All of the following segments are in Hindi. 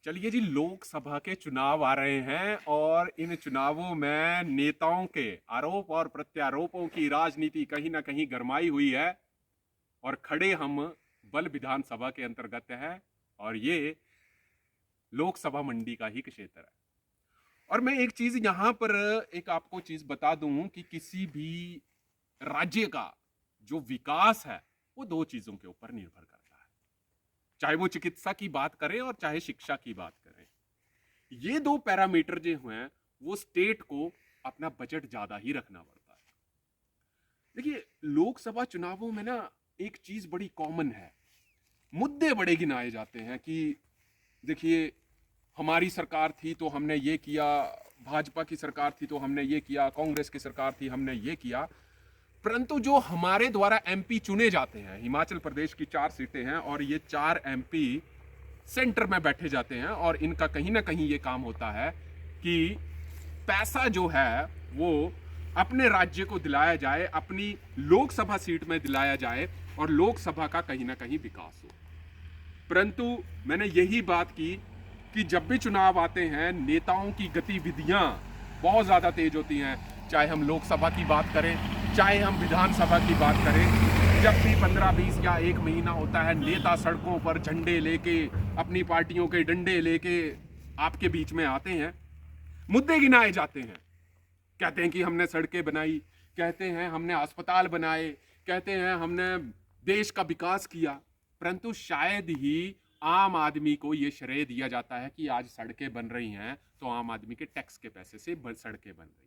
चलिए जी, लोकसभा के चुनाव आ रहे हैं और इन चुनावों में नेताओं के आरोप और प्रत्यारोपों की राजनीति कहीं ना कहीं गरमाई हुई है। और खड़े हम बल विधानसभा के अंतर्गत है और ये लोकसभा मंडी का ही क्षेत्र है। और मैं एक चीज यहां पर एक आपको चीज बता दूं कि किसी भी राज्य का जो विकास है वो दो चीजों के ऊपर निर्भर करता है, चाहे वो चिकित्सा की बात करें और चाहे शिक्षा की बात करें। ये दो पैरामीटर जो हैं वो स्टेट को अपना बजट ज्यादा ही रखना पड़ता है। देखिए, लोकसभा चुनावों में ना एक चीज बड़ी कॉमन है, मुद्दे बड़े गिनाए जाते हैं कि देखिए, हमारी सरकार थी तो हमने ये किया, भाजपा की सरकार थी तो हमने ये किया, कांग्रेस की सरकार थी हमने ये किया। परंतु जो हमारे द्वारा एमपी चुने जाते हैं, हिमाचल प्रदेश की 4 सीटें हैं और ये 4 एमपी सेंटर में बैठे जाते हैं और इनका कहीं ना कहीं ये काम होता है कि पैसा जो है वो अपने राज्य को दिलाया जाए, अपनी लोकसभा सीट में दिलाया जाए और लोकसभा का कहीं ना कहीं विकास हो। परंतु मैंने यही बात की कि जब भी चुनाव आते हैं नेताओं की गतिविधियां बहुत ज़्यादा तेज होती हैं, चाहे हम लोकसभा की बात करें चाहे हम विधानसभा की बात करें। जब भी 15-20 या एक महीना होता है, नेता सड़कों पर झंडे लेके, अपनी पार्टियों के डंडे लेके आपके बीच में आते हैं, मुद्दे गिनाए जाते हैं। कहते हैं कि हमने सड़कें बनाई, कहते हैं हमने अस्पताल बनाए, कहते हैं हमने देश का विकास किया। परंतु शायद ही आम आदमी को यह श्रेय दिया जाता है कि आज सड़कें बन रही हैं तो आम आदमी के टैक्स के पैसे से सड़कें बन रही हैं।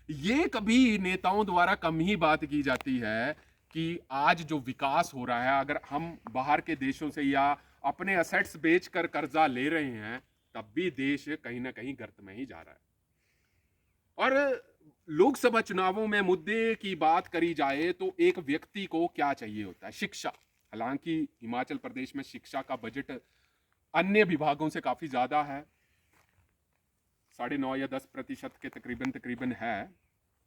ये कभी नेताओं द्वारा कम ही बात की जाती है कि आज जो विकास हो रहा है, अगर हम बाहर के देशों से या अपने असेट्स बेचकर कर्जा ले रहे हैं, तब भी देश कहीं ना कहीं गर्त में ही जा रहा है। और लोकसभा चुनावों में मुद्दे की बात करी जाए तो एक व्यक्ति को क्या चाहिए होता है? शिक्षा। हालांकि हिमाचल प्रदेश में शिक्षा का बजट अन्य विभागों से काफी ज्यादा है, 9.5 या 10% के तकरीबन है।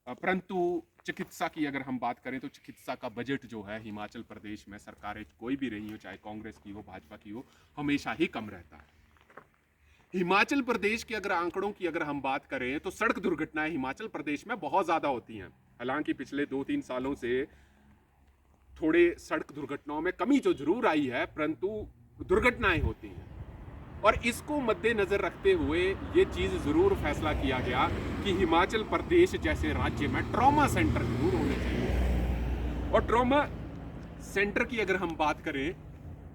परंतु चिकित्सा की अगर हम बात करें तो चिकित्सा का बजट जो है हिमाचल प्रदेश में, सरकारें कोई भी रही हो, चाहे कांग्रेस की हो भाजपा की हो, हमेशा ही कम रहता है। हिमाचल प्रदेश के अगर आंकड़ों की अगर हम बात करें तो सड़क दुर्घटनाएं हिमाचल प्रदेश में बहुत ज्यादा होती हैं। हालांकि पिछले 2-3 सालों से थोड़े सड़क दुर्घटनाओं में कमी जो जरूर आई है, परंतु दुर्घटनाएं होती हैं। और इसको मद्देनजर रखते हुए ये चीज जरूर फैसला किया गया कि हिमाचल प्रदेश जैसे राज्य में ट्रॉमा सेंटर जरूर होने चाहिए। और ट्रॉमा सेंटर की अगर हम बात करें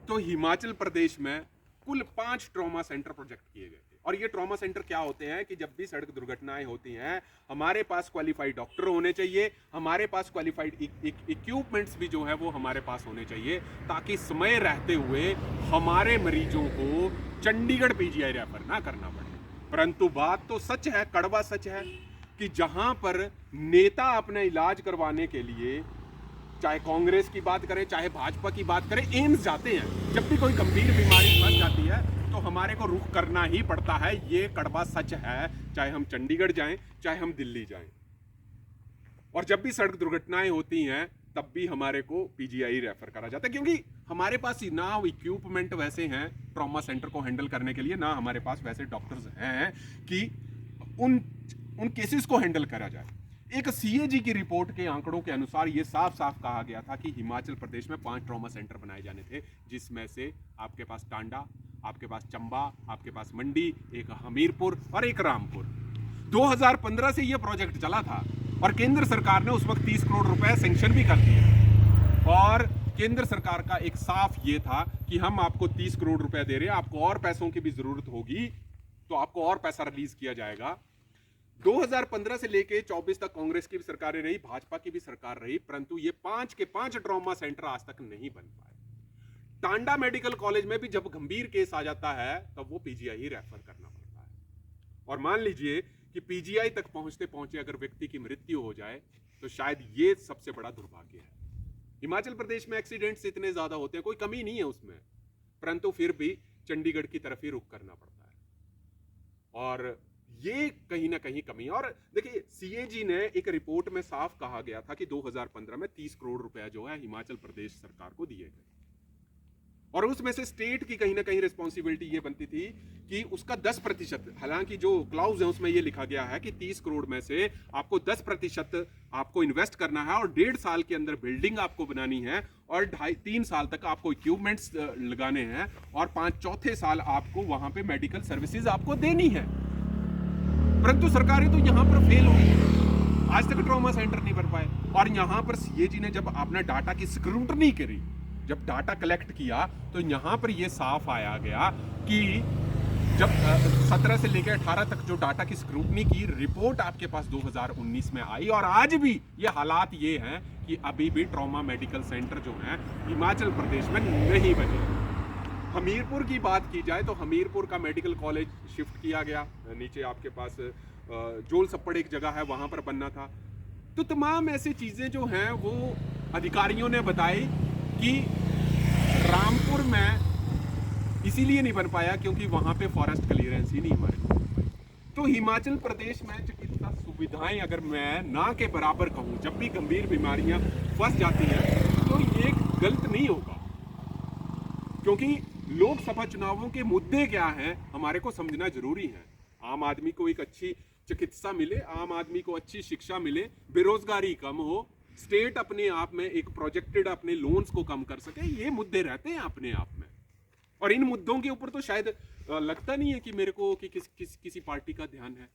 तो हिमाचल प्रदेश में कुल 5 ट्रॉमा सेंटर प्रोजेक्ट किए गए थे। और ये ट्रॉमा सेंटर क्या होते हैं कि जब भी सड़क दुर्घटनाएं होती हैं, हमारे पास क्वालिफाइड डॉक्टर होने चाहिए, हमारे पास क्वालिफाइड इक्विपमेंट्स भी जो है वो हमारे पास होने चाहिए, ताकि समय रहते हुए हमारे मरीजों को चंडीगढ़ पीजीआई रेफर ना करना पड़े। परंतु बात तो सच है, कड़वा सच है कि जहां पर नेता अपना इलाज करवाने के लिए, चाहे कांग्रेस की बात करें चाहे भाजपा की बात करें, एम्स जाते हैं, जब भी कोई गंभीर बीमारी फंस जाती है तो हमारे को रुख करना ही पड़ता है। ये कड़वा सच है, चाहे हम चंडीगढ़ जाएं चाहे हम दिल्ली जाएं। और जब भी सड़क दुर्घटनाएं होती हैं तब भी हमारे को पीजीआई रेफर करा जाता है, क्योंकि हमारे पास ना इक्विपमेंट वैसे हैं ट्रॉमा सेंटर को हैंडल करने के लिए, ना हमारे पास वैसे डॉक्टर्स हैं कि उन केसेस को हैंडल करा जाए। एक सीएजी की रिपोर्ट के आंकड़ों के अनुसार यह साफ साफ कहा गया था कि हिमाचल प्रदेश में 5 ट्रॉमा सेंटर बनाए जाने थे, जिसमें से आपके पास टांडा, आपके पास चंबा, आपके पास मंडी, एक हमीरपुर और एक रामपुर। 2015 से यह प्रोजेक्ट चला था और केंद्र सरकार ने उस वक्त 30 करोड़ रुपए सेंक्शन भी कर दिए। और केंद्र सरकार का एक साफ ये था कि हम आपको 30 करोड़ रुपए दे रहे हैं, आपको और पैसों की भी जरूरत होगी तो आपको और पैसा रिलीज किया जाएगा। 2015 से लेके 24 तक कांग्रेस की भी सरकारें रही, भाजपा की भी सरकार रही, परंतु ये 5 के 5 ट्रॉमा सेंटर आज तक नहीं बन पाए। टांडा मेडिकल कॉलेज में भी जब गंभीर केस आ जाता है तब वो पीजीआई ही रेफर करना पड़ता है। और मान लीजिए कि पीजीआई तक पहुंचते पहुंचे अगर व्यक्ति की मृत्यु हो जाए तो शायद ये सबसे बड़ा दुर्भाग्य है। हिमाचल प्रदेश में एक्सीडेंट्स इतने ज्यादा होते हैं, कोई कमी नहीं है उसमें, परंतु फिर भी चंडीगढ़ की तरफ ही रुख करना पड़ता है। और ये कहीं ना कहीं कमी। और देखिए, सीएजी ने एक रिपोर्ट में साफ कहा गया था कि 2015 में 30 करोड़ रुपया जो है हिमाचल प्रदेश सरकार को दिए गए। और उसमें से स्टेट की कहीं ना कहीं रिस्पॉन्सिबिलिटी ये बनती थी कि उसका 10%, हालांकि जो क्लाउज है उसमें ये लिखा गया है कि 30 करोड़ में से आपको 10% आपको इन्वेस्ट करना है और 1.5 साल के अंदर बिल्डिंग आपको बनानी है और 2.5-3 साल तक आपको इक्विपमेंट्स लगाने हैं और 5 चौथे साल आपको वहां पे मेडिकल सर्विसेज आपको देनी है। परंतु सरकारें तो यहां पर फेल हुई, आज तक ट्रॉमा सेंटर नहीं बन पाए। और यहां पर सीएजी ने जब अपना डाटा की स्क्रूटनी करी, जब डाटा कलेक्ट किया, तो यहां पर यह साफ आया गया कि जब 17 से लेकर 18 तक जो डाटा की स्क्रूटनी की रिपोर्ट आपके पास 2019 में आई, और आज भी ये हालात ये हैं कि अभी भी ट्रॉमा मेडिकल सेंटर जो है हिमाचल प्रदेश में नहीं बने। हमीरपुर की बात की जाए तो हमीरपुर का मेडिकल कॉलेज शिफ्ट किया गया, नीचे आपके पास जोल सप्पड़ एक जगह है, वहां पर बनना था। तो तमाम ऐसी चीजें जो हैं वो अधिकारियों ने बताई कि रामपुर में इसीलिए नहीं बन पाया क्योंकि वहां पे फॉरेस्ट क्लियरेंस ही नहीं हमारे को मिल पाई। तो हिमाचल प्रदेश में चिकित्सा सुविधाएं अगर मैं ना के बराबर कहूं, जब भी गंभीर बीमारियां फंस जाती हैं तो ये गलत नहीं होगा, क्योंकि लोकसभा चुनावों के मुद्दे क्या हैं हमारे को समझना जरूरी है। आम आदमी को एक अच्छी चिकित्सा मिले, आम आदमी को अच्छी शिक्षा मिले, बेरोजगारी कम हो, स्टेट अपने आप में एक प्रोजेक्टेड अपने लोन्स को कम कर सके, ये मुद्दे रहते हैं अपने आप में। और इन मुद्दों के ऊपर तो शायद लगता नहीं है कि मेरे को कि किसी पार्टी का ध्यान है।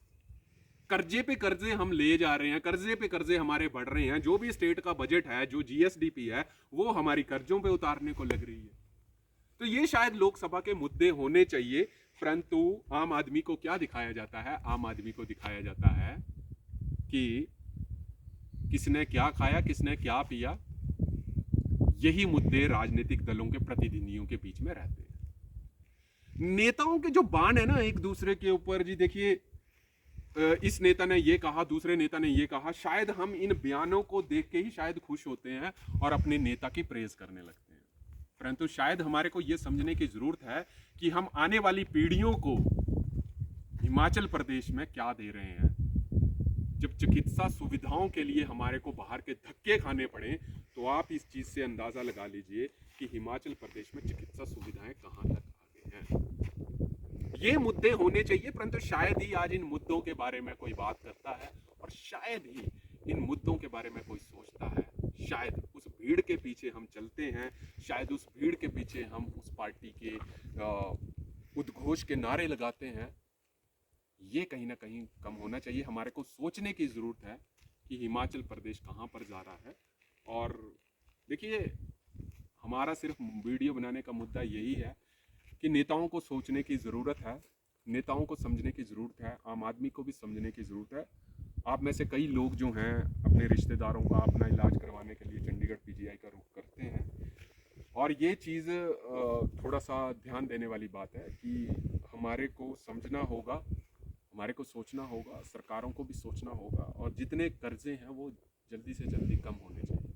कर्जे पे कर्जे हम ले जा रहे हैं, कर्जे पे कर्जे हमारे बढ़ रहे हैं, जो भी स्टेट का बजट है, जो जीएसडीपी है, वो हमारी कर्जों पे उतारने को लग रही है। तो ये शायद लोकसभा के मुद्दे होने चाहिए, परंतु आम आदमी को क्या दिखाया जाता है? आम आदमी को दिखाया जाता है कि किसने क्या खाया, किसने क्या पिया। यही मुद्दे राजनीतिक दलों के प्रतिनिधियों के बीच में रहते हैं। नेताओं के जो बाण है ना एक दूसरे के ऊपर, जी देखिए, इस नेता ने ये कहा, दूसरे नेता ने ये कहा, शायद हम इन बयानों को देख के ही शायद खुश होते हैं और अपने नेता की प्रेज करने लगते हैं। परंतु शायद हमारे को यह समझने की जरूरत है कि हम आने वाली पीढ़ियों को हिमाचल प्रदेश में क्या दे रहे हैं। जब चिकित्सा सुविधाओं के लिए हमारे को बाहर के धक्के खाने पड़े, तो आप इस चीज से अंदाजा लगा लीजिए कि हिमाचल प्रदेश में चिकित्सा सुविधाएं कहां तक आगे हैं। ये मुद्दे होने चाहिए, परंतु शायद ही आज इन मुद्दों के बारे में कोई बात करता है और शायद ही इन मुद्दों के बारे में कोई सोचता है। शायद उस भीड़ के पीछे हम चलते हैं, शायद उस भीड़ के पीछे हम उस पार्टी के उद्घोष के नारे लगाते हैं। ये कहीं ना कहीं कम होना चाहिए। हमारे को सोचने की जरूरत है कि हिमाचल प्रदेश कहाँ पर जा रहा है। और देखिए, हमारा सिर्फ वीडियो बनाने का मुद्दा यही है कि नेताओं को सोचने की ज़रूरत है, नेताओं को समझने की ज़रूरत है, आम आदमी को भी समझने की ज़रूरत है। आप में से कई लोग जो हैं अपने रिश्तेदारों का अपना इलाज करवाने के लिए चंडीगढ़ पीजीआई का रुख करते हैं, और ये चीज़ थोड़ा सा ध्यान देने वाली बात है कि हमारे को समझना होगा, हमारे को सोचना होगा, सरकारों को भी सोचना होगा, और जितने कर्जे हैं वो जल्दी से जल्दी कम होने चाहिए।